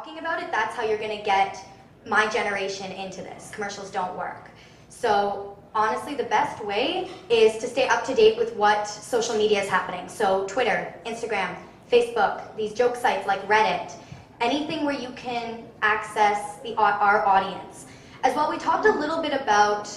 talking about it, that's how you're going to get my generation into this. Commercials don't work. So honestly, the best way is to stay up to date with what social media is happening. So Twitter, Instagram, Facebook, these joke sites like Reddit, anything where you can access our audience. As well, we talked a little bit about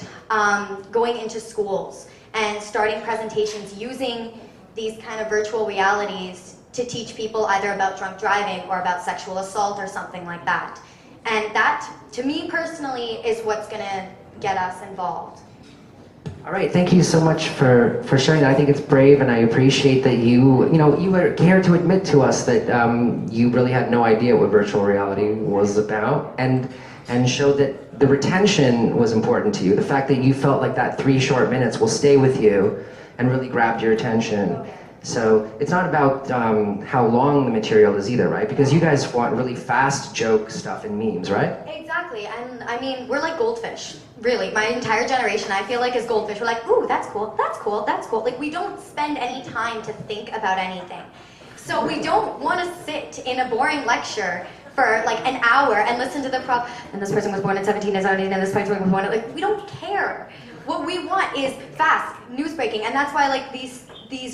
going into schools and starting presentations using these kind of virtual realities to teach people either about drunk driving or about sexual assault or something like that. And that, to me personally, is what's going to get us involved. All right, thank you so much for sharing that. I think it's brave, and I appreciate that you cared to admit to us that you really had no idea what virtual reality was about, and showed that the retention was important to you. The fact that you felt like that 3 short minutes will stay with you and really grabbed your attention. So it's not about how long the material is either, right? Because you guys want really fast joke stuff and memes, right? Exactly, and I mean, we're like goldfish. Really, my entire generation, I feel like, is goldfish. We're like, ooh, that's cool, that's cool, that's cool. Like, we don't spend any time to think about anything. So we don't want to sit in a boring lecture for like an hour and listen to the prof, and this person was born in 1717, and this person was born in, like, we don't care. What we want is fast, news breaking, and that's why like these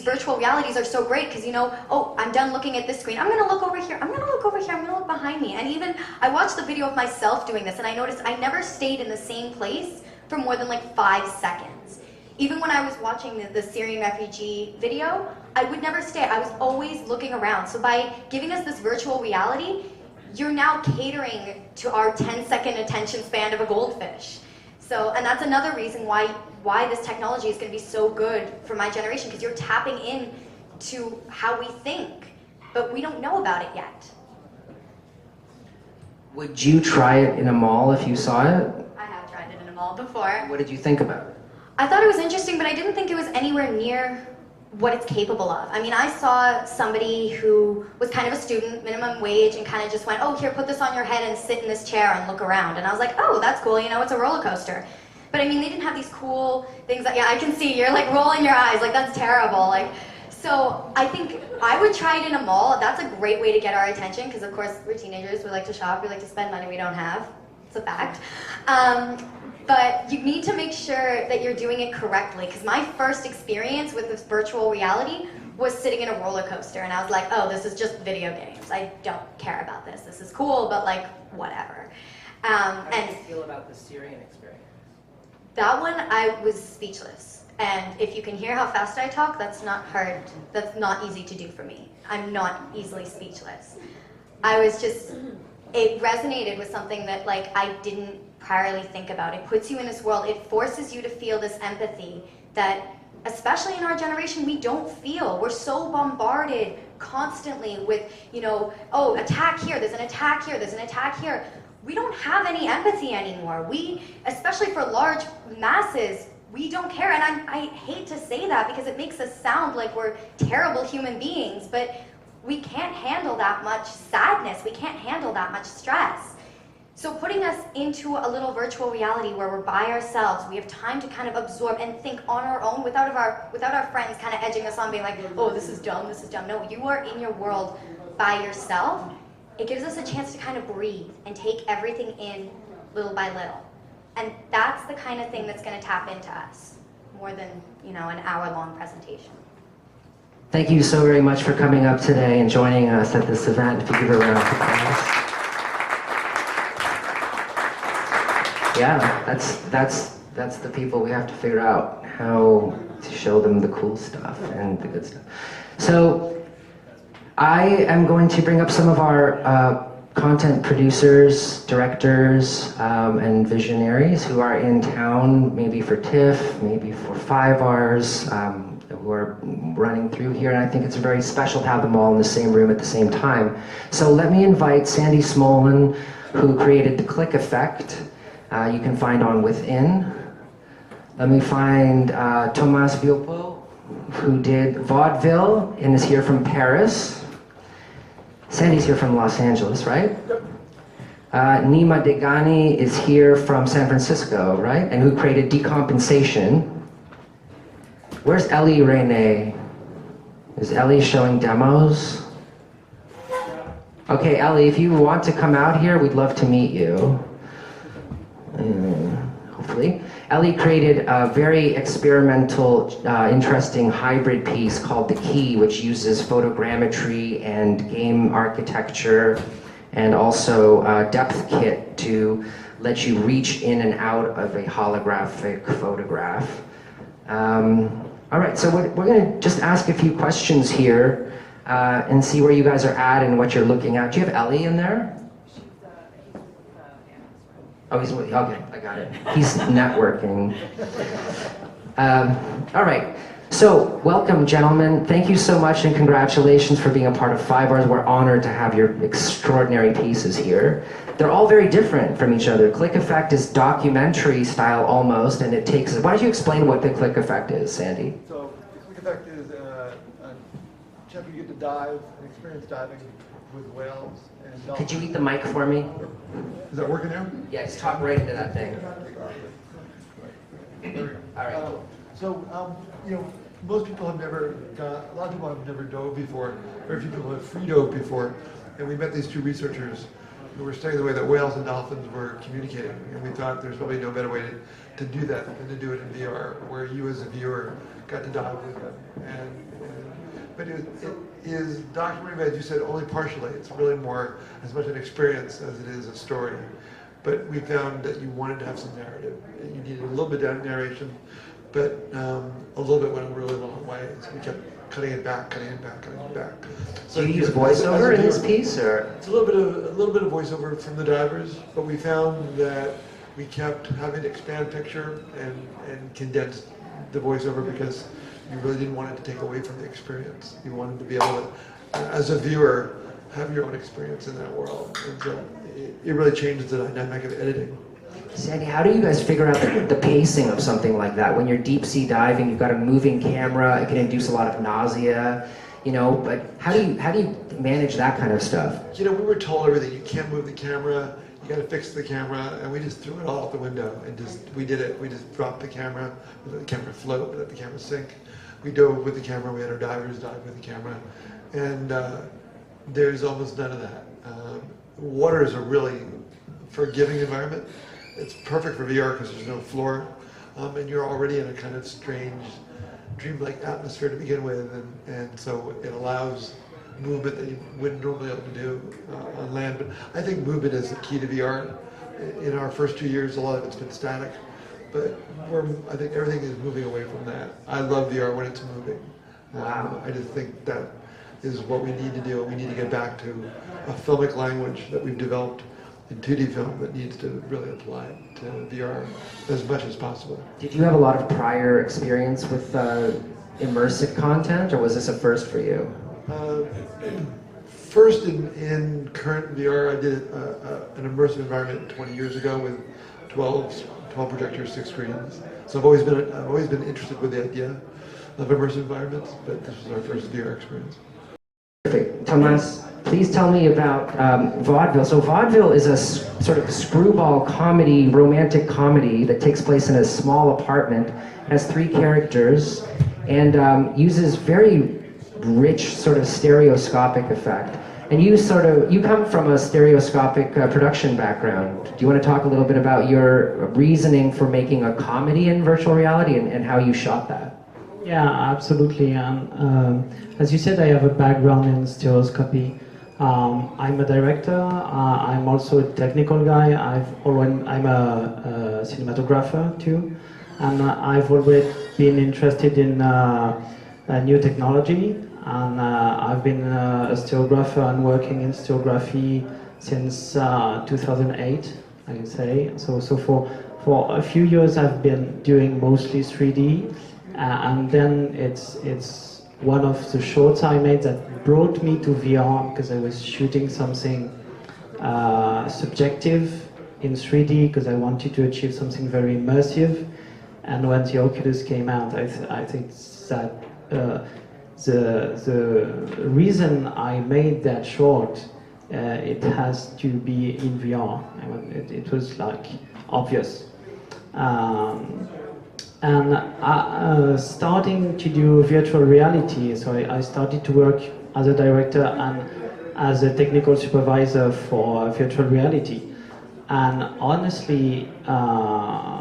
virtual realities are so great, because you know, oh, I'm done looking at this screen, I'm gonna look over here, I'm gonna look over here, I'm gonna look behind me. And even, I watched the video of myself doing this, and I noticed I never stayed in the same place for more than like 5 seconds. Even when I was watching the Syrian refugee video, I would never stay, I was always looking around. So by giving us this virtual reality, you're now catering to our 10-second attention span of a goldfish. So, and that's another reason why this technology is going to be so good for my generation, because you're tapping in to how we think, but we don't know about it yet. Would you try it in a mall if you saw it? I have tried it in a mall before. What did you think about it? I thought it was interesting, but I didn't think it was anywhere near what it's capable of. I mean, I saw somebody who was kind of a student, minimum wage, and kind of just went, oh, here, put this on your head and sit in this chair and look around. And I was like, oh, that's cool, you know, it's a roller coaster. But I mean, they didn't have these cool things that, yeah, I can see, you're like rolling your eyes, like that's terrible. Like, so I think I would try it in a mall. That's a great way to get our attention, because of course, we're teenagers, we like to shop, we like to spend money we don't have. It's a fact. But you need to make sure that you're doing it correctly, because my first experience with this virtual reality was sitting in a roller coaster, and I was like, oh, this is just video games. I don't care about this. This is cool, but like, whatever. How did you feel about the Syrian experience? That one, I was speechless. And if you can hear how fast I talk, that's not hard. That's not easy to do for me. I'm not easily speechless. I was just, it resonated with something that like I didn't priorly think about. It puts you in this world. It forces you to feel this empathy that, especially in our generation, we don't feel. We're so bombarded constantly with, you know, oh, attack here, there's an attack here, there's an attack here. We don't have any empathy anymore. We, especially for large masses, we don't care. And I hate to say that because it makes us sound like we're terrible human beings, but we can't handle that much sadness. We can't handle that much stress. So putting us into a little virtual reality where we're by ourselves, we have time to kind of absorb and think on our own without our friends kind of edging us on, being like, oh, this is dumb, this is dumb. No, you are in your world by yourself. It gives us a chance to kind of breathe and take everything in little by little. And that's the kind of thing that's going to tap into us more than, you know, an hour-long presentation. Thank you so very much for coming up today and joining us at this event. If you give a round of applause. Yeah, that's the people we have to figure out how to show them the cool stuff and the good stuff. So I am going to bring up some of our content producers, directors, and visionaries who are in town, maybe for TIFF, maybe for FIVARS, who are running through here, and I think it's very special to have them all in the same room at the same time. So let me invite Sandy Smolan, who created the click effect. You can find on Within. Let me find Thomas Villepoux, who did vaudeville and is here from Paris. Sandy's here from Los Angeles, right? Yep. Nima Dehghani is here from San Francisco, right? And who created Decompensation. Where's Ellie Rene? Is Ellie showing demos? Okay, Ellie, if you want to come out here, we'd love to meet you. Hopefully. Ellie created a very experimental, interesting hybrid piece called The Key, which uses photogrammetry and game architecture and also depth kit to let you reach in and out of a holographic photograph. All right, so we're going to just ask a few questions here and see where you guys are at and what you're looking at. Do you have Ellie in there? Oh, he's okay. I got it. He's networking. All right. So, welcome, gentlemen. Thank you so much, and congratulations for being a part of FIVARS. We're honored to have your extraordinary pieces here. They're all very different from each other. Click Effect is documentary style almost, and it takes. Why don't you explain what the Click Effect is, Sandy? So, the Click Effect is a chapter you get to dive and experience diving with whales and dolphins. Could you eat the mic for me? Is that working now? Yeah, just talk right into that thing. There we go. All right. You know, most people have never a lot of people have never dove before. Very few people have free dove before. And we met these two researchers who were studying the way that whales and dolphins were communicating. And we thought there's probably no better way to do that than to do it in VR, where you as a viewer got to dive with them. But it is documentary, as you said, only partially. It's really more as much an experience as it is a story. But we found that you wanted to have some narrative. You needed a little bit of narration, but a little bit went a really long way. So we kept cutting it back, cutting it back, cutting it back. So you use voiceover in this piece, or? It's a little bit of voiceover from the divers, but we found that we kept having to expand picture and condense the voiceover because you really didn't want it to take away from the experience. You wanted to be able to, as a viewer, have your own experience in that world. And so it really changes the dynamic of editing. Sandy, how do you guys figure out the pacing of something like that? When you're deep sea diving, you've got a moving camera, it can induce a lot of nausea, you know, but how do you manage that kind of stuff? You know, we were told everything. You can't move the camera, you got to fix the camera, and we just threw it all out the window and we did it. We just dropped the camera, we let the camera float, we let the camera sink. We dove with the camera, we had our divers dive with the camera, and there's almost none of that. Water is a really forgiving environment. It's perfect for VR because there's no floor, and you're already in a kind of strange, dreamlike atmosphere to begin with, and so it allows movement that you wouldn't normally be able to do on land. But I think movement is the key to VR. In our first 2 years, a lot of it's been static, but I think everything is moving away from that. I love VR when it's moving. Wow. I just think that is what we need to do. We need to get back to a filmic language that we've developed in 2D film that needs to really apply to VR as much as possible. Did you have a lot of prior experience with immersive content, or was this a first for you? First in current VR, I did an immersive environment 20 years ago with 12 projectors, 6 screens. So I've always been interested with the idea of immersive environments, but this was our first VR experience. Perfect. Thomas, please tell me about vaudeville. So vaudeville is a sort of screwball comedy, romantic comedy that takes place in a small apartment, has 3 characters, and uses very rich sort of stereoscopic effect. And you come from a stereoscopic production background. Do you want to talk a little bit about your reasoning for making a comedy in virtual reality and how you shot that? Yeah, absolutely. As you said, I have a background in stereoscopy. I'm a director. I'm also a technical guy. I'm a cinematographer too, and I've always been interested in new technology. And I've been a stereographer and working in stereography since 2008, I can say. So for a few years, I've been doing mostly 3D. And then it's one of the shorts I made that brought me to VR because I was shooting something subjective in 3D because I wanted to achieve something very immersive. And when the Oculus came out, I think that the reason I made that short, it has to be in VR. I mean, it was like obvious. And starting to do virtual reality, so I started to work as a director and as a technical supervisor for virtual reality. And honestly,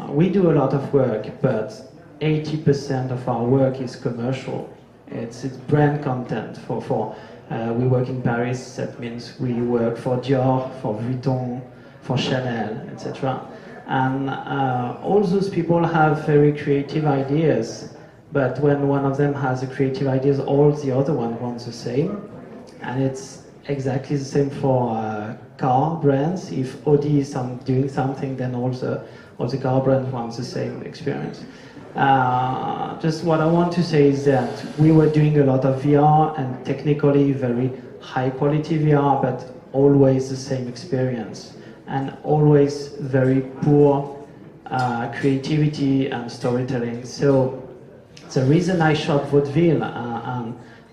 we do a lot of work, but 80% of our work is commercial. It's brand content we work in Paris, that means we work for Dior, for Vuitton, for Chanel, etc. And all those people have very creative ideas, but when one of them has a creative ideas, all the other ones want the same. And it's exactly the same for car brands. If Audi is doing something, then all the car brands want the same experience. Just what I want to say is that we were doing a lot of VR and technically very high quality VR, but always the same experience and always very poor creativity and storytelling. So the reason I shot Vaudeville,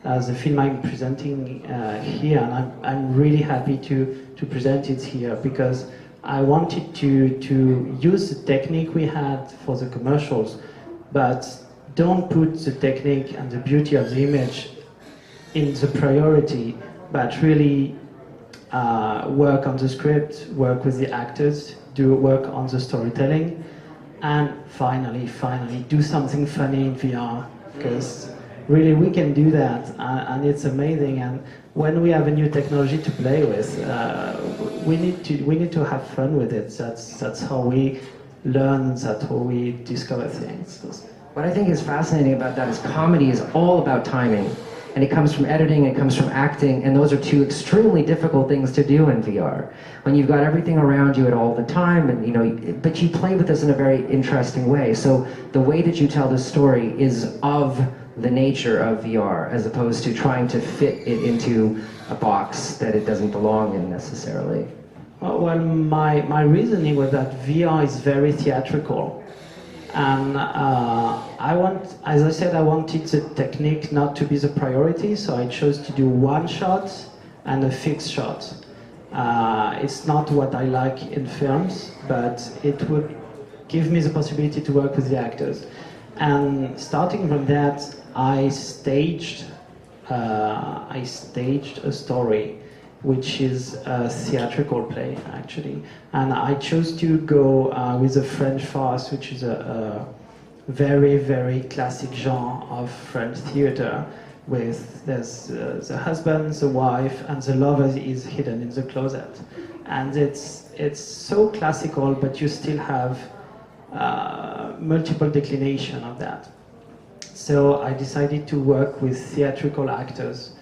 the film I'm presenting here, and I'm really happy to present it here because I wanted to use the technique we had for the commercials, but don't put the technique and the beauty of the image in the priority, but really work on the script, work with the actors, do work on the storytelling, and finally do something funny in VR, because really we can do that, and it's amazing. And when we have a new technology to play with, we need to have fun with it. That's how we learn, that's how we discover things. What I think is fascinating about that is comedy is all about timing. And it comes from editing, it comes from acting, and those are two extremely difficult things to do in VR. When you've got everything around you at all the time, and but you play with this in a very interesting way. So the way that you tell the story is of the nature of VR, as opposed to trying to fit it into a box that it doesn't belong in necessarily. Well, my reasoning was that VR is very theatrical. And as I said, I wanted the technique not to be the priority, so I chose to do one shot and a fixed shot. It's not what I like in films, but it would give me the possibility to work with the actors. And starting from that, I staged a story, which is a theatrical play, actually. And I chose to go with a French farce, which is a very, very classic genre of French theater, with there's the husband, the wife, and the lover is hidden in the closet. And it's so classical, but you still have multiple declination of that. So I decided to work with theatrical actors,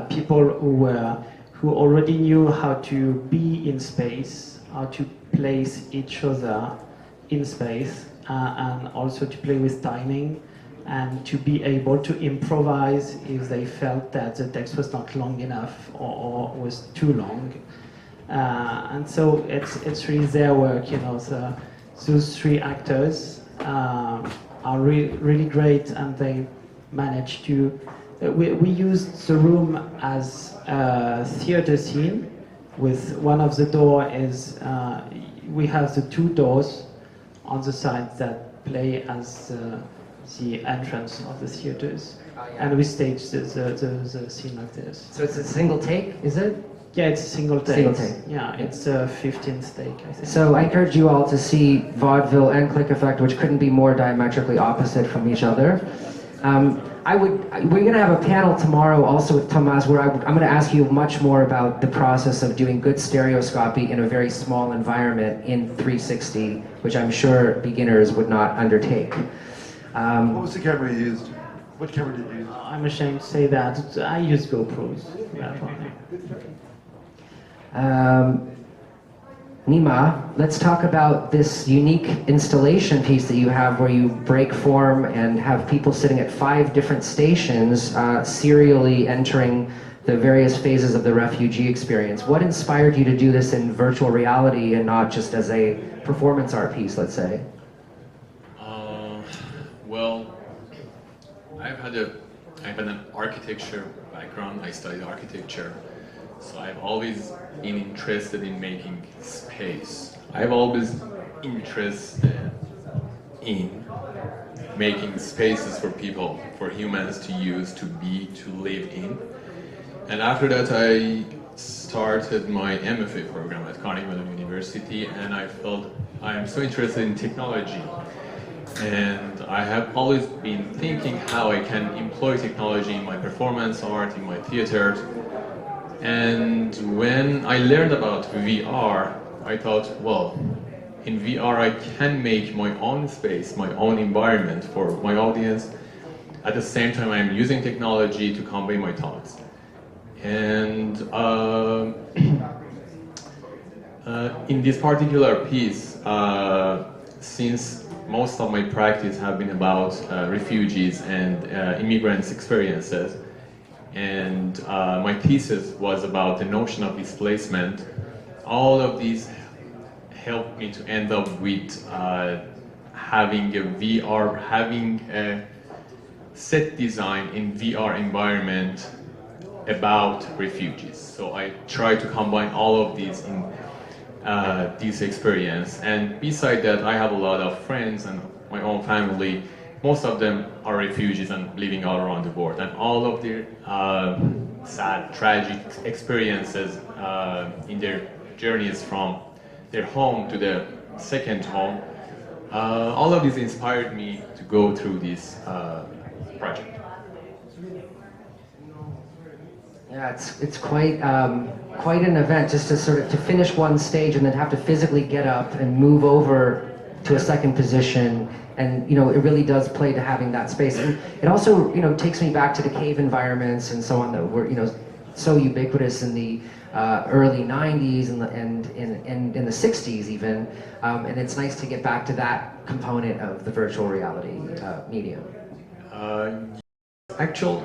people who already knew how to be in space, how to place each other in space, and also to play with timing, and to be able to improvise if they felt that the text was not long enough or was too long. And so it's really their work, those three actors are really great, and they managed to. We used the room as a theater scene. With one of the door is we have the two doors on the side that play as the entrance of the theaters, and we staged the scene like this. So it's a single take, is it? Yeah, it's a single take. Single take. Yeah, it's a 15th take, I think. So I encourage you all to see Vaudeville and Click Effect, which couldn't be more diametrically opposite from each other. We're going to have a panel tomorrow also with Thomas, where I'm going to ask you much more about the process of doing good stereoscopy in a very small environment in 360, which I'm sure beginners would not undertake. What was the camera you used? What camera did you use? I'm ashamed to say that. I use GoPros for that one. Nima, let's talk about this unique installation piece that you have where you break form and have people sitting at 5 different stations serially entering the various phases of the refugee experience. What inspired you to do this in virtual reality and not just as a performance art piece, let's say? Well, I've had an architecture background. I studied architecture. So I've always been interested in making space. I've always been interested in making spaces for people, for humans to use, to be, to live in. And after that, I started my MFA program at Carnegie Mellon University, and I felt I am so interested in technology. And I have always been thinking how I can employ technology in my performance art, in my theater. And when I learned about VR, I thought, well, in VR I can make my own space, my own environment for my audience. At the same time, I'm using technology to convey my thoughts. And in this particular piece, since most of my practice have been about refugees and immigrants' experiences, and my thesis was about the notion of displacement, all of these helped me to end up with having a VR, having a set design in VR environment about refugees. So I try to combine all of these in this experience. And beside that, I have a lot of friends and my own family. Most of them are refugees and living all around the world. And all of their sad, tragic experiences in their journeys from their home to the second home, all of this inspired me to go through this project. Yeah, it's quite quite an event just to sort of to finish one stage and then have to physically get up and move over to a second position, and you know it really does play to having that space. And it also takes me back to the cave environments and so on that were so ubiquitous in the early 90s and in the 60s even, and it's nice to get back to that component of the virtual reality medium. Actually,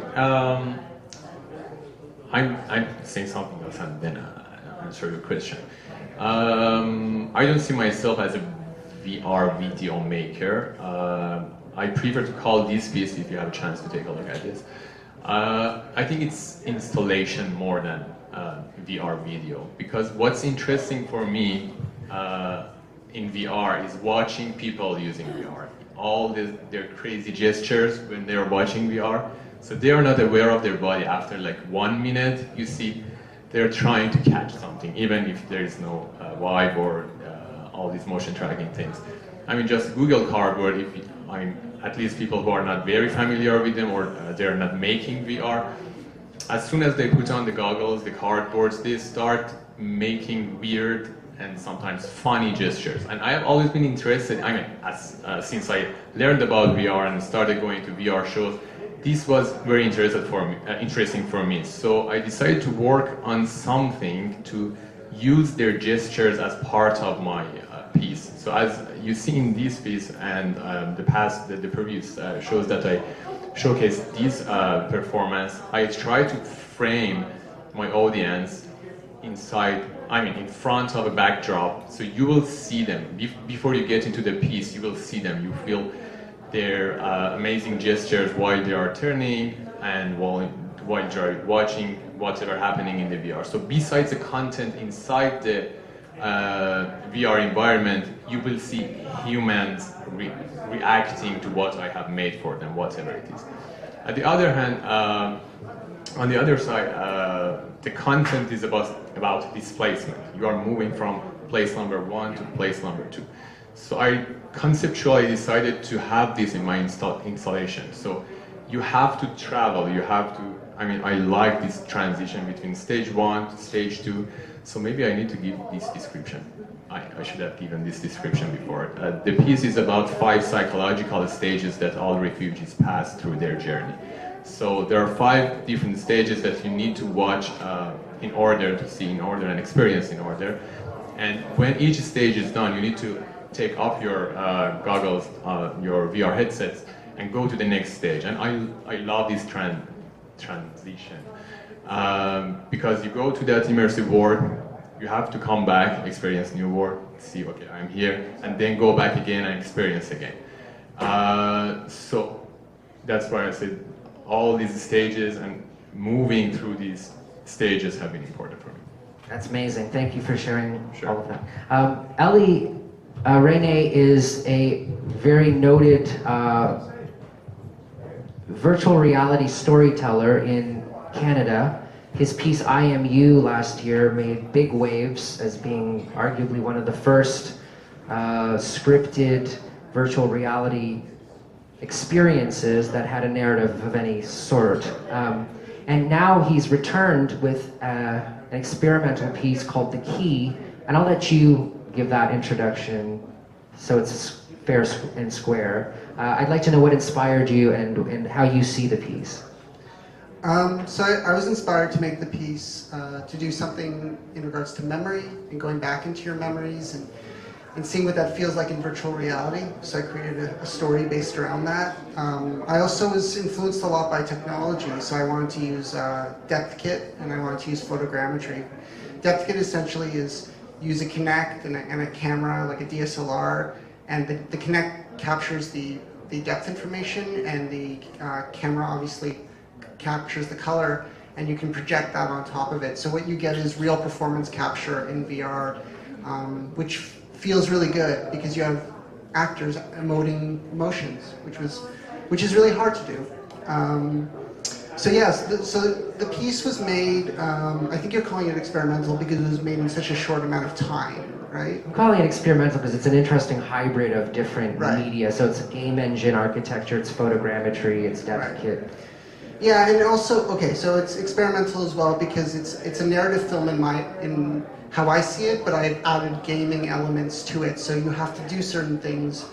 I'm saying something else and then answer your question. I don't see myself as a VR video maker. I prefer to call this piece, if you have a chance to take a look at this, I think it's installation more than VR video, because what's interesting for me in VR is watching people using VR. All their crazy gestures when they're watching VR. So they are not aware of their body. After like 1 minute, you see they're trying to catch something, even if there is no vibe or all these motion tracking things. I mean, just Google Cardboard, at least people who are not very familiar with them or they're not making VR, as soon as they put on the goggles, the cardboards, they start making weird and sometimes funny gestures. And I have always been interested, since I learned about VR and started going to VR shows, this was very interesting for me. So I decided to work on something to use their gestures as part of my piece. So as you see in this piece and the previous shows that I showcased this performance, I try to frame my audience in front of a backdrop, so you will see them. Before you get into the piece, you will see them. You feel their amazing gestures while they are turning and while you're watching whatever happening in the VR. So besides the content inside the VR environment, you will see humans reacting to what I have made for them, whatever it is. On the other hand, on the other side, the content is about displacement. You are moving from place number 1 to place number 2. So I conceptually decided to have this in my installation. So you have to travel, you have to, I like this transition between stage 1 to stage 2. So maybe I need to give this description. I should have given this description before. The piece is about 5 psychological stages that all refugees pass through their journey. So there are 5 different stages that you need to watch in order to see in order and experience in order. And when each stage is done, you need to take off your goggles, your VR headsets, and go to the next stage. And I love this transition because you go to that immersive world, you have to come back, experience new world, see, okay, I'm here, and then go back again and experience again. So that's why I said all these stages and moving through these stages have been important for me. That's amazing. Thank you for sharing Sure. all of that. Ellie Rene is a very noted virtual reality storyteller in Canada. His piece I Am You last year made big waves as being arguably one of the first scripted virtual reality experiences that had a narrative of any sort. And now he's returned with an experimental piece called The Key, and I'll let you give that introduction so it's fair and square. I'd like to know what inspired you and how you see the piece. So I was inspired to make the piece to do something in regards to memory and going back into your memories and seeing what that feels like in virtual reality. So I created a story based around that. I also was influenced a lot by technology, so I wanted to use Depth Kit and I wanted to use photogrammetry. Depth Kit essentially is use a Kinect and a camera like a DSLR, and the Kinect captures the depth information, and the camera obviously captures the color, and you can project that on top of it. So what you get is real performance capture in VR, which feels really good because you have actors emoting emotions, which is really hard to do. So yes, so the piece was made, I think you're calling it experimental because it was made in such a short amount of time, right? I'm calling it experimental because it's an interesting hybrid of different Right. media. So it's game engine architecture, it's photogrammetry, it's Depth Right. Kit. Yeah, and also, okay, so it's experimental as well because it's a narrative film in how I see it, but I've added gaming elements to it, so you have to do certain things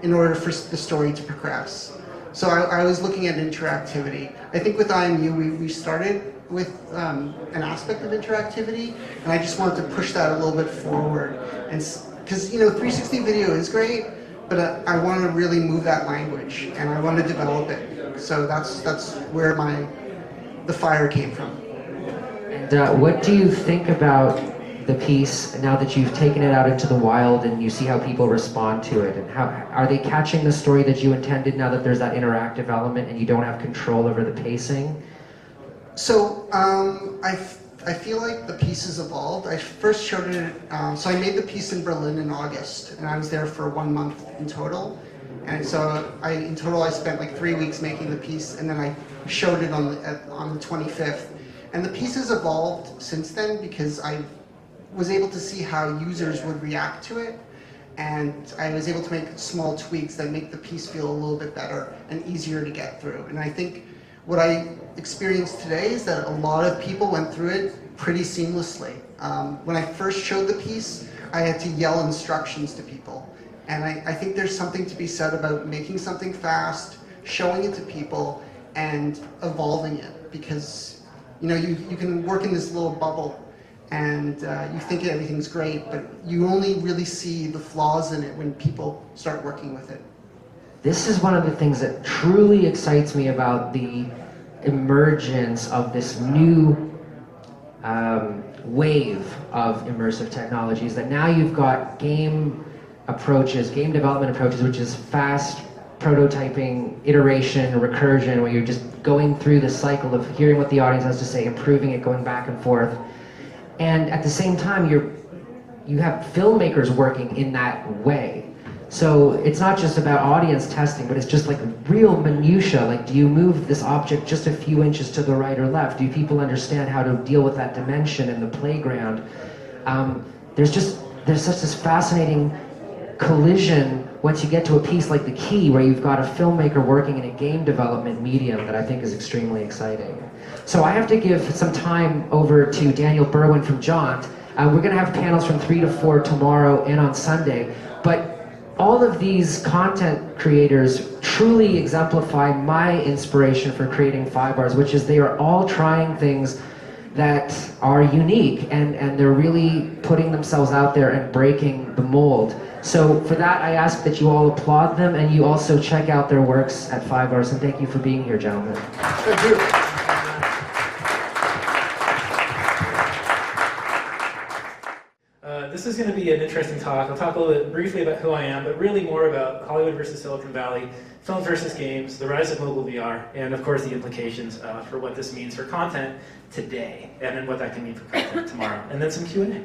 in order for the story to progress. So I was looking at interactivity. I think with IMU, we started with an aspect of interactivity, and I just wanted to push that a little bit forward. And because, 360 video is great, but I want to really move that language, and I want to develop it. So that's where the fire came from. And what do you think about the piece now that you've taken it out into the wild and you see how people respond to it? And how are they catching the story that you intended now that there's that interactive element and you don't have control over the pacing? So I feel like the piece has evolved. I first showed it, so I made the piece in Berlin in August, and I was there for 1 month in total. And so in total I spent like 3 weeks making the piece, and then I showed it on the 25th. And the piece has evolved since then because I was able to see how users would react to it, and I was able to make small tweaks that make the piece feel a little bit better and easier to get through. And I think what I experienced today is that a lot of people went through it pretty seamlessly. When I first showed the piece, I had to yell instructions to people. And I think there's something to be said about making something fast, showing it to people, and evolving it. Because you can work in this little bubble, and you think everything's great, but you only really see the flaws in it when people start working with it. This is one of the things that truly excites me about the emergence of this new wave of immersive technologies, that now you've got game development approaches, which is fast prototyping, iteration, recursion, where you're just going through the cycle of hearing what the audience has to say, improving it, going back and forth. And at the same time, you have filmmakers working in that way. So it's not just about audience testing, but it's just like real minutia. Like, do you move this object just a few inches to the right or left? Do people understand how to deal with that dimension in the playground? There's such this fascinating collision once you get to a piece like The Key, where you've got a filmmaker working in a game development medium that I think is extremely exciting. So I have to give some time over to Daniel Burwen from Jaunt. We're going to have panels from 3 to 4 tomorrow and on Sunday, but all of these content creators truly exemplify my inspiration for creating FIVARS, which is they are all trying things that are unique, and they're really putting themselves out there and breaking the mold. So for that, I ask that you all applaud them, and you also check out their works at FIVARS, and thank you for being here, gentlemen. Thank you. This is going to be an interesting talk. I'll talk a little bit briefly about who I am, but really more about Hollywood versus Silicon Valley, films versus games, the rise of mobile VR, and of course the implications for what this means for content today, and then what that can mean for content tomorrow, and then some Q&A.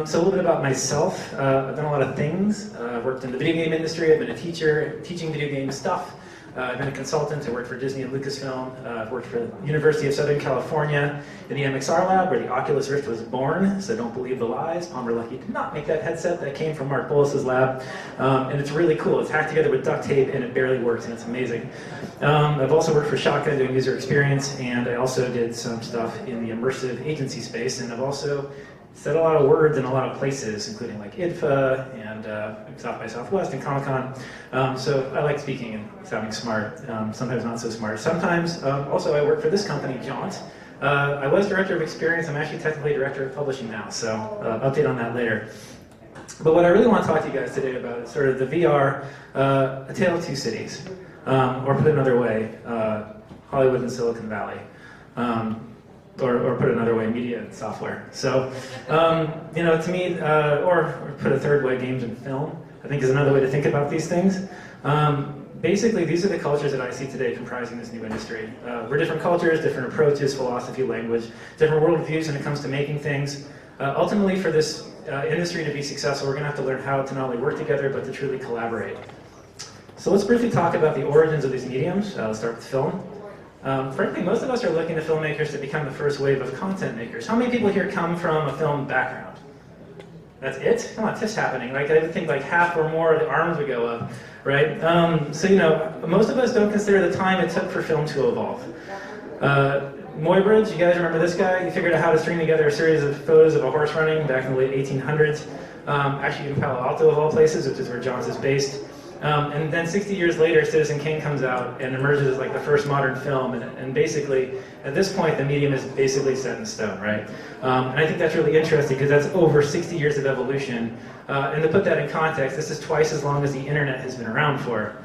So a little bit about myself. I've done a lot of things. I've worked in the video game industry. I've been a teacher, teaching video game stuff. I've been a consultant. I worked for Disney and Lucasfilm. I've worked for the University of Southern California in the MXR lab where the Oculus Rift was born, so don't believe the lies. Palmer Luckey did not make that headset. That came from Mark Bolas's lab, and it's really cool. It's hacked together with duct tape, and it barely works, and it's amazing. I've also worked for Shotgun doing user experience, and I also did some stuff in the immersive agency space, and I've also said a lot of words in a lot of places, including like IDFA and South by Southwest and Comic-Con. So I like speaking and sounding smart, sometimes not so smart. Sometimes, also I work for this company, Jaunt. I was director of experience. I'm actually technically director of publishing now, so update on that later. But what I really want to talk to you guys today about is sort of the VR, A Tale of Two Cities, or put another way, Hollywood and Silicon Valley. Or put another way, media and software. So, you know, to me, or put a third way, games and film, I think is another way to think about these things. Basically, these are the cultures that I see today comprising this new industry. We're different cultures, different approaches, philosophy, language, different worldviews when it comes to making things. Ultimately, for this industry to be successful, we're going to have to learn how to not only work together, but to truly collaborate. So let's briefly talk about the origins of these mediums. Let's start with film. Frankly, most of us are looking to filmmakers to become the first wave of content makers. How many people here come from a film background? That's it? Come on, tiff's happening. Like, I would think like half or more of the arms would go up, right? So, you know, most of us don't consider the time it took for film to evolve. Muybridge, you guys remember this guy? He figured out how to string together a series of photos of a horse running back in the late 1800s. Actually in Palo Alto of all places, which is where Jaunt is based. And then 60 years later, Citizen Kane comes out and emerges as like the first modern film. And basically, at this point, the medium is basically set in stone, right? And I think that's really interesting because that's over 60 years of evolution. And to put that in context, this is twice as long as the internet has been around for.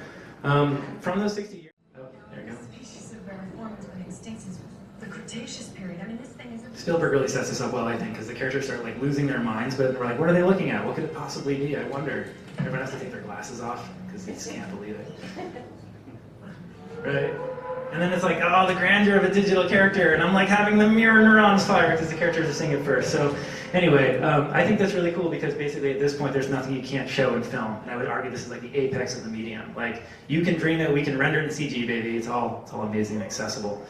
From those 60 years, oh, there you go. Species of rare forms went extinct since the Cretaceous period. I mean, this thing is... Spielberg really sets this up well, I think, because the characters start like losing their minds, but they're like, what are they looking at? What could it possibly be? I wonder. Everyone has to take their glasses off because they just can't believe it. Right? And then it's like, oh, the grandeur of a digital character, and I'm like having the mirror neurons fire because the characters are seeing it first. So anyway, I think that's really cool because basically at this point there's nothing you can't show in film. And I would argue this is like the apex of the medium. Like, you can dream it, we can render it in CG, baby. It's all amazing and accessible.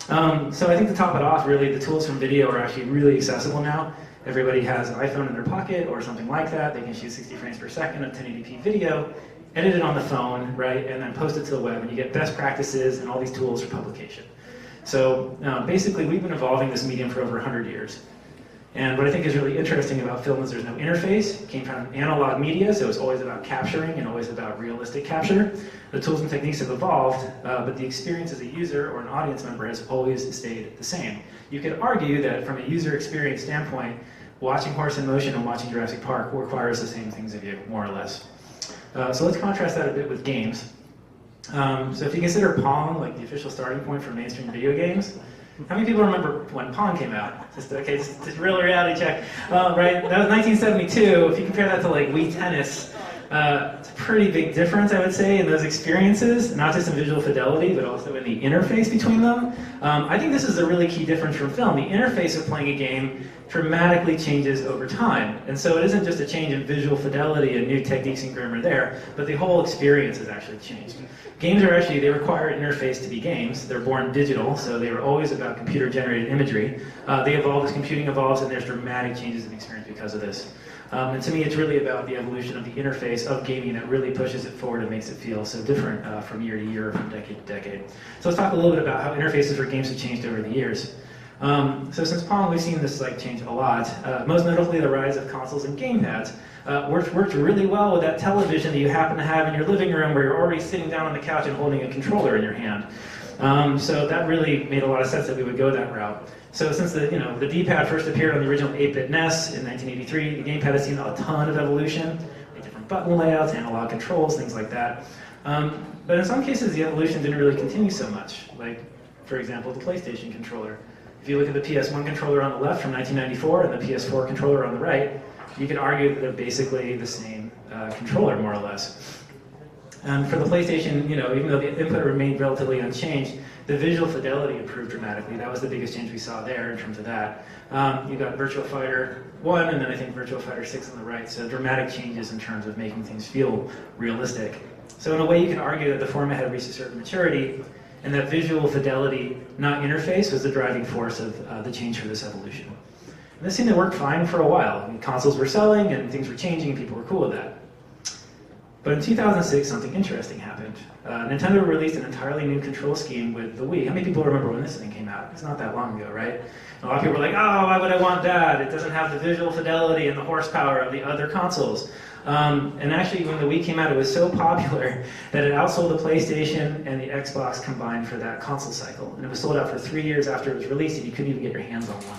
So I think to top it off, really, the tools from video are actually really accessible now. Everybody has an iPhone in their pocket or something like that. They can shoot 60 frames per second of 1080p video, edit it on the phone, right, and then post it to the web, and you get best practices and all these tools for publication. So basically, we've been evolving this medium for over 100 years. And what I think is really interesting about film is there's no interface. It came from analog media, so it's always about capturing and always about realistic capture. The tools and techniques have evolved, but the experience as a user or an audience member has always stayed the same. You could argue that from a user experience standpoint, watching Horse in Motion and watching Jurassic Park requires the same things of you, more or less. So let's contrast that a bit with games. So if you consider Pong like the official starting point for mainstream video games, how many people remember when Pong came out? Just a real reality check. Right, that was 1972. If you compare that to like Wii Tennis, it's a pretty big difference, I would say, in those experiences, not just in visual fidelity, but also in the interface between them. I think this is a really key difference from film. The interface of playing a game dramatically changes over time. And so it isn't just a change in visual fidelity and new techniques and grammar there, but the whole experience has actually changed. Games are actually, they require an interface to be games. They're born digital, so they were always about computer-generated imagery. They evolve as computing evolves, and there's dramatic changes in experience because of this. And to me, it's really about the evolution of the interface of gaming that really pushes it forward and makes it feel so different from year to year, from decade to decade. So let's talk a little bit about how interfaces for games have changed over the years. So since Pong, we've seen this change a lot. Most notably, the rise of consoles and gamepads worked really well with that television that you happen to have in your living room where you're already sitting down on the couch and holding a controller in your hand. So that really made a lot of sense that we would go that route. So since the D-pad first appeared on the original 8-bit NES in 1983, the gamepad has seen a ton of evolution, like different button layouts, analog controls, things like that. But in some cases, the evolution didn't really continue so much. Like, for example, the PlayStation controller. If you look at the PS1 controller on the left from 1994 and the PS4 controller on the right, you can argue that they're basically the same controller, more or less. And for the PlayStation, even though the input remained relatively unchanged, the visual fidelity improved dramatically. That was the biggest change we saw there in terms of that. You got Virtua Fighter 1 and then I think Virtua Fighter 6 on the right, so dramatic changes in terms of making things feel realistic. So in a way you can argue that the format had reached a certain maturity and that visual fidelity, not interface, was the driving force of the change for this evolution. And this seemed to work fine for a while. I mean, consoles were selling and things were changing and people were cool with that. But in 2006, something interesting happened. Nintendo released an entirely new control scheme with the Wii. How many people remember when this thing came out? It's not that long ago, right? A lot of people were like, oh, why would I want that? It doesn't have the visual fidelity and the horsepower of the other consoles. And actually, when the Wii came out, it was so popular that it outsold the PlayStation and the Xbox combined for that console cycle. And it was sold out for 3 years after it was released, and you couldn't even get your hands on one.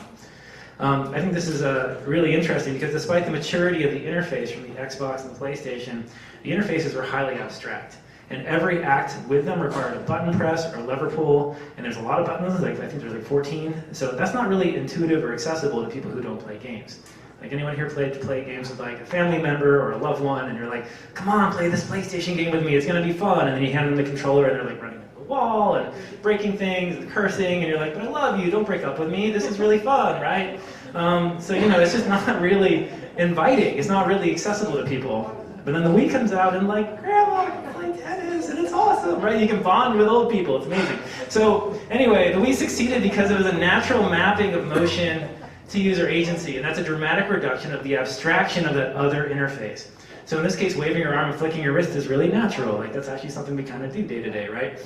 I think this is really interesting because despite the maturity of the interface from the Xbox and the PlayStation, the interfaces were highly abstract. And every act with them required a button press or a lever pull, and there's a lot of buttons, like I think there's like 14. So that's not really intuitive or accessible to people who don't play games. Like anyone here play games with like a family member or a loved one, and you're like, come on, play this PlayStation game with me, it's gonna be fun. And then you hand them the controller and they're like running into the wall and breaking things and cursing, and you're like, but I love you, don't break up with me, this is really fun, right? So it's just not really inviting, it's not really accessible to people. But then the Wii comes out and like, grandma, I can play tennis, and it's awesome, right? You can bond with old people, it's amazing. So anyway, the Wii succeeded because it was a natural mapping of motion to user agency, and that's a dramatic reduction of the abstraction of that other interface. So in this case, waving your arm and flicking your wrist is really natural. Like that's actually something we kind of do day to day, right?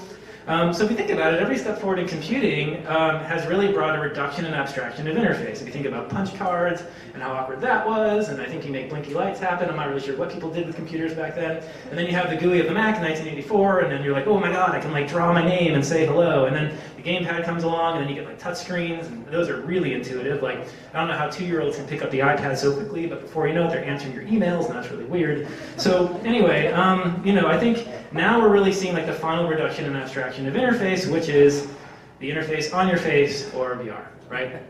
So if you think about it, every step forward in computing has really brought a reduction in abstraction of interface. If you think about punch cards and how awkward that was, and I think you make blinky lights happen, I'm not really sure what people did with computers back then. And then you have the GUI of the Mac in 1984, and then you're like, oh my god, I can like draw my name and say hello. And then the gamepad comes along, and then you get like touch screens, and those are really intuitive. Like, I don't know how 2-year-olds can pick up the iPad so quickly, but before you know it, they're answering your emails, and that's really weird. So anyway, I think now we're really seeing like the final reduction in abstraction of interface, which is the interface on your face or VR, right?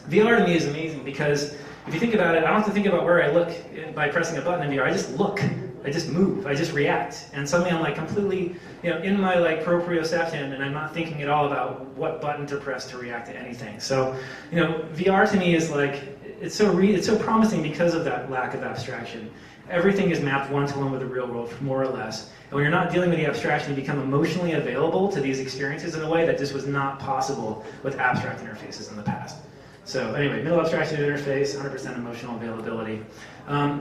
VR to me is amazing because if you think about it, I don't have to think about where I look by pressing a button in VR. I just look, I just move, I just react, and suddenly I'm like completely, in my like proprioception, and I'm not thinking at all about what button to press to react to anything. So, VR to me is like it's so promising because of that lack of abstraction. Everything is mapped one-to-one with the real world, more or less. And when you're not dealing with the abstraction, you become emotionally available to these experiences in a way that just was not possible with abstract interfaces in the past. So anyway, middle abstraction interface, 100% emotional availability.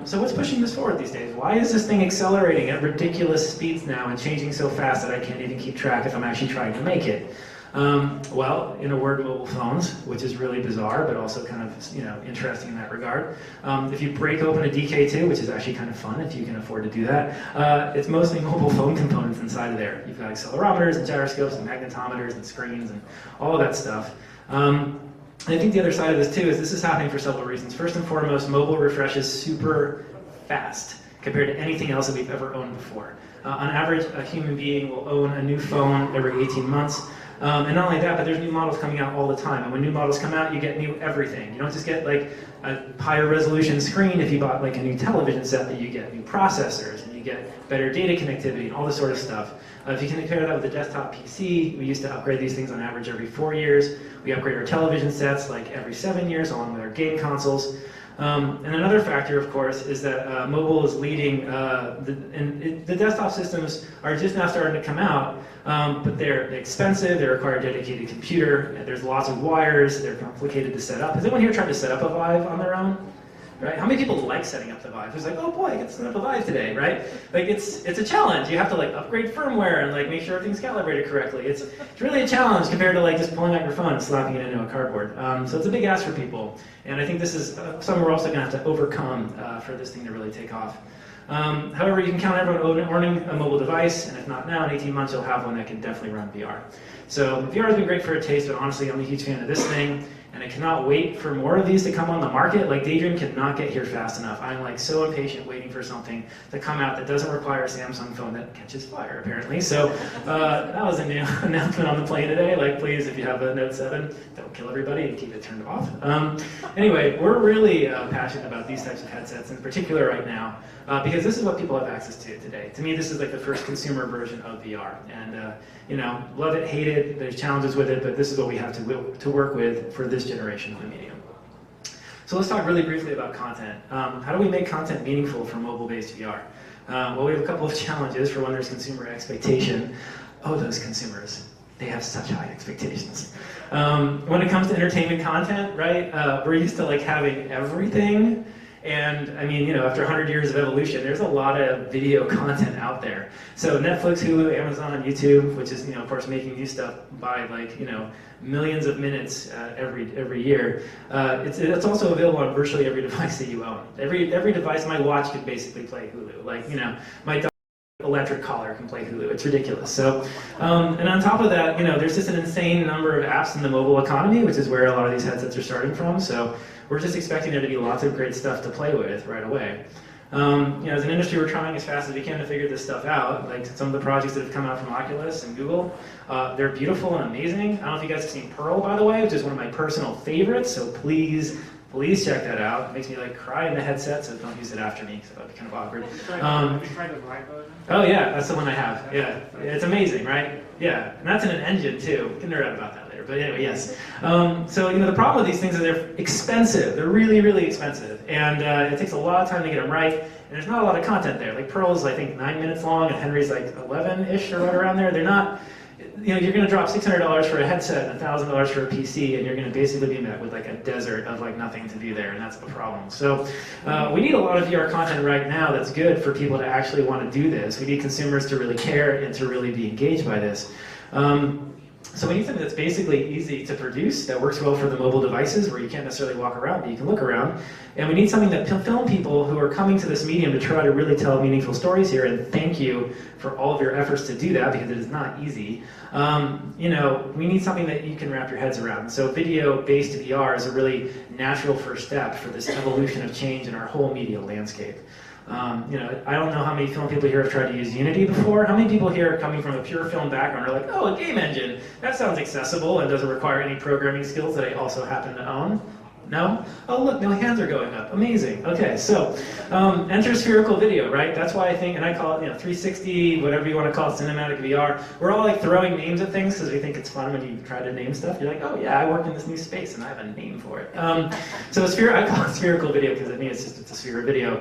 So what's pushing this forward these days? Why is this thing accelerating at ridiculous speeds now and changing so fast that I can't even keep track if I'm actually trying to make it? Well, in a word, mobile phones, which is really bizarre, but also kind of interesting in that regard. If you break open a DK2, which is actually kind of fun if you can afford to do that, it's mostly mobile phone components inside of there. You've got accelerometers and gyroscopes and magnetometers and screens and all of that stuff. I think the other side of this too is this is happening for several reasons. First and foremost, mobile refreshes super fast compared to anything else that we've ever owned before. On average, a human being will own a new phone every 18 months. And not only that, but there's new models coming out all the time. And when new models come out, you get new everything. You don't just get like a higher resolution screen if you bought like a new television set, but you get new processors and you get better data connectivity and all this sort of stuff. If you can compare that with a desktop PC, we used to upgrade these things on average every 4 years. We upgrade our television sets like every 7 years, along with our game consoles. And another factor, of course, is that mobile is leading, the desktop systems are just now starting to come out, but they're expensive, they require a dedicated computer, and there's lots of wires, they're complicated to set up. Has anyone here tried to set up a Vive on their own? Right? How many people like setting up the Vive? It's like, oh boy, I get to set up a Vive today, right? Like it's a challenge. You have to like upgrade firmware and like make sure everything's calibrated correctly. It's really a challenge compared to like just pulling out your phone and slapping it into a cardboard. So it's a big ask for people. And I think this is something we're also gonna have to overcome for this thing to really take off. However, you can count everyone owning a mobile device, and if not now, in 18 months you'll have one that can definitely run VR. So VR has been great for a taste, but honestly I'm a huge fan of this thing. and I cannot wait for more of these to come on the market. Like Daydream cannot get here fast enough. I'm like so impatient waiting for something to come out that doesn't require a Samsung phone that catches fire, apparently. So that was a new announcement on the plane today. Like, please, if you have a Note 7, don't kill everybody and keep it turned off. Anyway, we're really passionate about these types of headsets, in particular right now, because this is what people have access to today. To me, this is like the first consumer version of VR, and you know, love it, hate it. There's challenges with it, but this is what we have to work with for this generation of the medium. So let's talk really briefly about content. How do we make content meaningful for mobile-based VR? Well, we have a couple of challenges. For one, there's consumer expectation. Oh, those consumers. They have such high expectations. When it comes to entertainment content, right, we're used to like having everything. And I mean, you know, after 100 years of evolution, there's a lot of video content out there. So Netflix, Hulu, Amazon, YouTube, which is, you know, of course, making new stuff by like, you know, millions of minutes every year. It's also available on virtually every device that you own. Every device my watch could basically play Hulu. Like, you know, my electric collar can play Hulu. It's ridiculous. So, and on top of that, you know, there's just an insane number of apps in the mobile economy, which is where a lot of these headsets are starting from. So we're just expecting there to be lots of great stuff to play with right away. You know, as an industry, we're trying as fast as we can to figure this stuff out. Like some of the projects that have come out from Oculus and Google, they're beautiful and amazing. I don't know if you guys have seen Pearl, by the way, which is one of my personal favorites. So please check that out. It makes me like cry in the headset, so don't use it after me, so that'd be kind of awkward. Have you tried the Vive version? Oh yeah, that's the one I have. Yeah, it's amazing, right? Yeah, and that's in an engine too. We can nerd out about that later. But anyway, yes. So you know, the problem with these things is they're expensive. They're really, really expensive, and it takes a lot of time to get them right. And there's not a lot of content there. Like Pearl's, I think 9 minutes long, and Henry's like 11-ish or right around there. They're not. You know, you're going to drop $600 for a headset and $1,000 for a PC, and you're going to basically be met with like a desert of like nothing to do there, and that's the problem. So we need a lot of VR content right now that's good for people to actually want to do this. We need consumers to really care and to really be engaged by this. So we need something that's basically easy to produce, that works well for the mobile devices where you can't necessarily walk around, but you can look around. And we need something that film people who are coming to this medium to try to really tell meaningful stories here, and thank you for all of your efforts to do that, because it is not easy. You know, we need something that you can wrap your heads around. So video-based VR is a really natural first step for this evolution of change in our whole media landscape. You know, I don't know how many film people here have tried to use Unity before. How many people here coming from a pure film background are like, oh, a game engine, that sounds accessible and doesn't require any programming skills that I also happen to own? No? Oh look, no hands are going up. Amazing. Okay, so enter spherical video, right? That's why I think, and I call it, you know, 360, whatever you want to call it, cinematic VR. We're all like throwing names at things because we think it's fun when you try to name stuff. You're like, oh yeah, I work in this new space and I have a name for it. So I call it spherical video because I mean it's a sphere of video.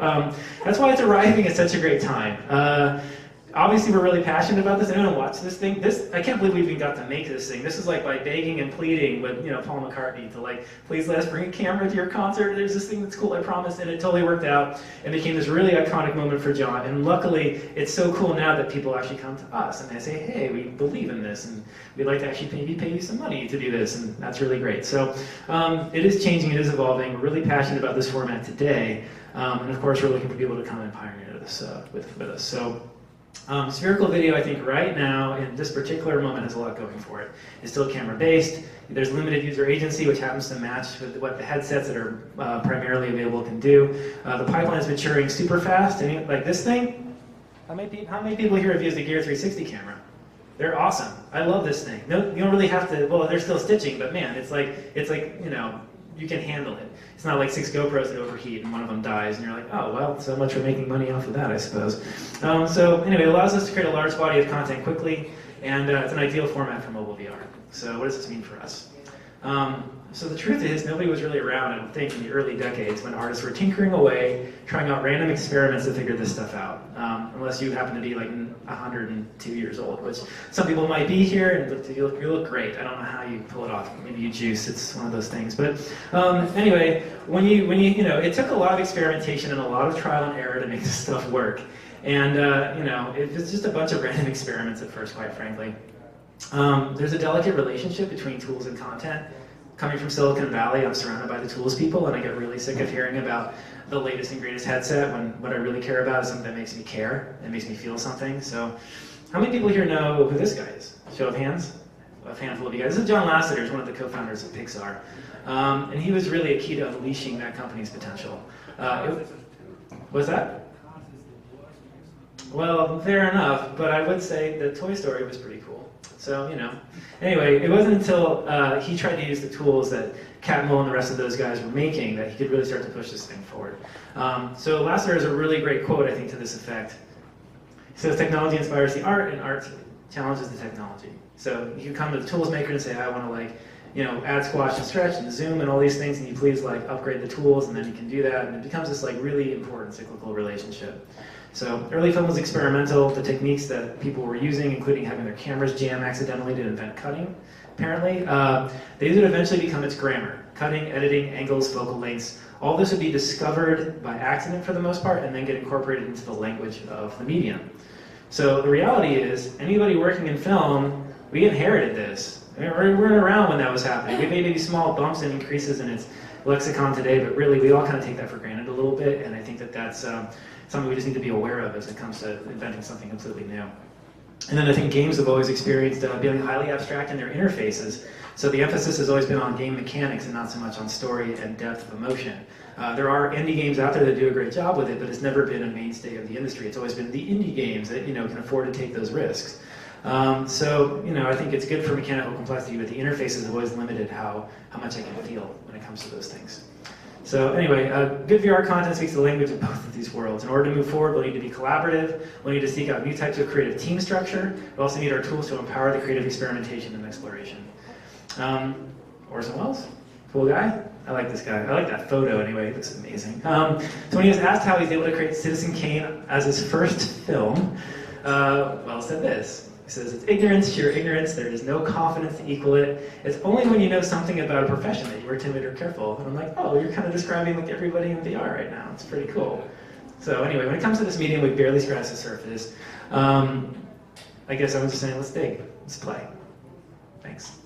That's why it's arriving at such a great time. Obviously, we're really passionate about this. I want to watch this thing. I can't believe we even got to make this thing. This is like by begging and pleading with, you know, Paul McCartney to like, please let us bring a camera to your concert. There's this thing that's cool, I promise. And it totally worked out and became this really iconic moment for Jaunt. And luckily, it's so cool now that people actually come to us and they say, hey, we believe in this and we'd like to actually maybe pay you some money to do this. And that's really great. So it is changing, it is evolving. We're really passionate about this format today. And of course, we're looking for people to come and pioneer this with us. So. Spherical video, I think right now, in this particular moment, has a lot going for it. It's still camera-based. There's limited user agency, which happens to match with what the headsets that are primarily available can do. The pipeline is maturing super fast. And like this thing, how many people here have used a Gear 360 camera? They're awesome. I love this thing. No, you don't really have to, well, they're still stitching, but man, it's like, you know, you can handle it. It's not like 6 GoPros that overheat and one of them dies and you're like, oh, well, so much for making money off of that, I suppose. So anyway, it allows us to create a large body of content quickly, and it's an ideal format for mobile VR. So what does this mean for us? So the truth is, nobody was really around, I don't think, in the early decades when artists were tinkering away, trying out random experiments to figure this stuff out. Unless you happen to be like 102 years old, which some people might be here, and you look great. I don't know how you pull it off. Maybe you juice. It's one of those things. But anyway, when you know, it took a lot of experimentation and a lot of trial and error to make this stuff work. And you know, it was just a bunch of random experiments at first, quite frankly. There's a delicate relationship between tools and content. Coming from Silicon Valley, I'm surrounded by the tools people, and I get really sick of hearing about the latest and greatest headset when what I really care about is something that makes me care and makes me feel something. So how many people here know who this guy is? Show of hands. a handful of you guys. This is John Lasseter, who's one of the co-founders of Pixar. And he was really a key to unleashing that company's potential. Was that? Well, fair enough, but I would say that Toy Story was pretty cool. So, you know. Anyway, it wasn't until he tried to use the tools that Catmull and the rest of those guys were making that he could really start to push this thing forward. So Lasseter has a really great quote, I think, to this effect. He says, technology inspires the art, and art challenges the technology. So you come to the tools maker and say, I want to, like, you know, add squash and stretch and zoom and all these things, and you please, like, upgrade the tools, and then you can do that, and it becomes this, like, really important cyclical relationship. So early film was experimental. The techniques that people were using, including having their cameras jam accidentally to invent cutting, apparently, they would eventually become its grammar. Cutting, editing, angles, focal lengths, all this would be discovered by accident for the most part, and then get incorporated into the language of the medium. So the reality is, anybody working in film, we inherited this. I mean, we weren't around when that was happening. We made maybe small bumps and increases in its lexicon today, but really we all kind of take that for granted a little bit, and I think that that's something we just need to be aware of as it comes to inventing something completely new. And then I think games have always experienced being highly abstract in their interfaces, so the emphasis has always been on game mechanics and not so much on story and depth of emotion. There are indie games out there that do a great job with it, but it's never been a mainstay of the industry. It's always been the indie games that, you know, can afford to take those risks. So, you know, I think it's good for mechanical complexity, but the interfaces have always limited how much I can feel when it comes to those things. So anyway, good VR content speaks the language of both of these worlds. In order to move forward, we'll need to be collaborative, we'll need to seek out new types of creative team structure, we also need our tools to empower the creative experimentation and exploration. Orson Welles, cool guy. I like this guy. I like that photo anyway, it looks amazing. So when he was asked how he's able to create Citizen Kane as his first film, Wells said this. He says, it's ignorance, sheer ignorance, there is no confidence to equal it. It's only when you know something about a profession that you are timid or careful. And I'm like, oh, you're kind of describing like everybody in VR right now. It's pretty cool. So anyway, when it comes to this medium, we barely scratched the surface. I guess I was just saying, let's dig, let's play. Thanks.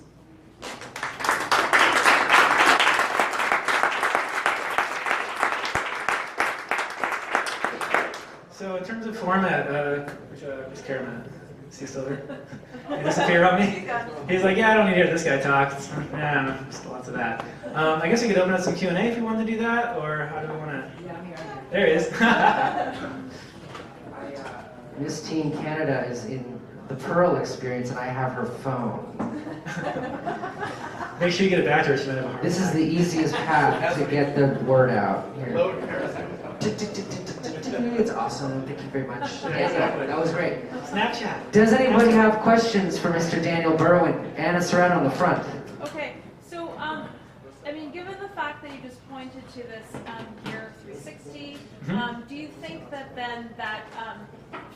So in terms of format, where's Keram at? Is he still there? He disappeared on me? He's like, yeah, I don't need to hear this guy talk. Yeah, just lots of that. I guess we could open up some Q&A if you wanted to do that, or how do we want to? There he is. Miss Teen Canada is in the Pearl experience, and I have her phone. Make sure you get it back to her. She might have a heart This is attack. the easiest path to get the word out. Here. It's awesome. Thank you very much. Yeah, that was great. Snapchat. Does anybody have questions for Mr. Daniel Burwen? Anna Serrano on the front. Okay, so I mean, given the fact that you just pointed to this Gear 360, do you think that then that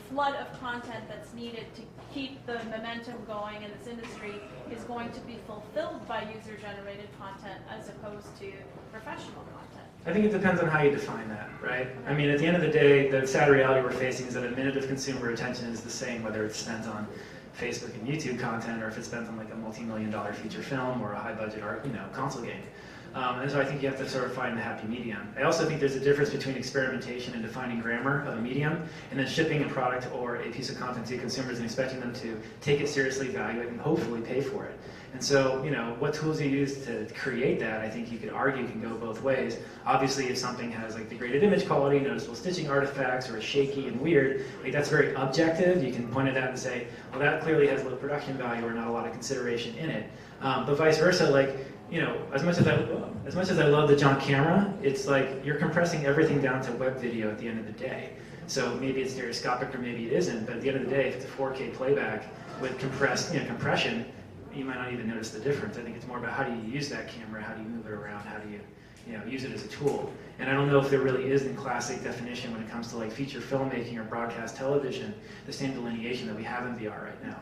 flood of content that's needed to keep the momentum going in this industry is going to be fulfilled by user-generated content as opposed to professional content? I think it depends on how you define that, right? I mean, at the end of the day, the sad reality we're facing is that a minute of consumer attention is the same whether it's spent on Facebook and YouTube content or if it's spent on like a multi-million-dollar feature film or a high-budget art, console game. And so I think you have to sort of find the happy medium. I also think there's a difference between experimentation and defining grammar of a medium and then shipping a product or a piece of content to consumers and expecting them to take it seriously, value it, and hopefully pay for it. And so, what tools you use to create that, I think you could argue can go both ways. Obviously, if something has like degraded image quality, noticeable stitching artifacts, or is shaky and weird, like that's very objective. You can point at that and say, well, that clearly has low production value or not a lot of consideration in it. But vice versa, like, as much as I love the Jaunt camera, it's like you're compressing everything down to web video at the end of the day. So maybe it's stereoscopic or maybe it isn't, but at the end of the day, if it's a 4K playback with compressed compression, you might not even notice the difference. I think it's more about how do you use that camera, how do you move it around, how do you use it as a tool. And I don't know if there really is in classic definition when it comes to like feature filmmaking or broadcast television, the same delineation that we have in VR right now.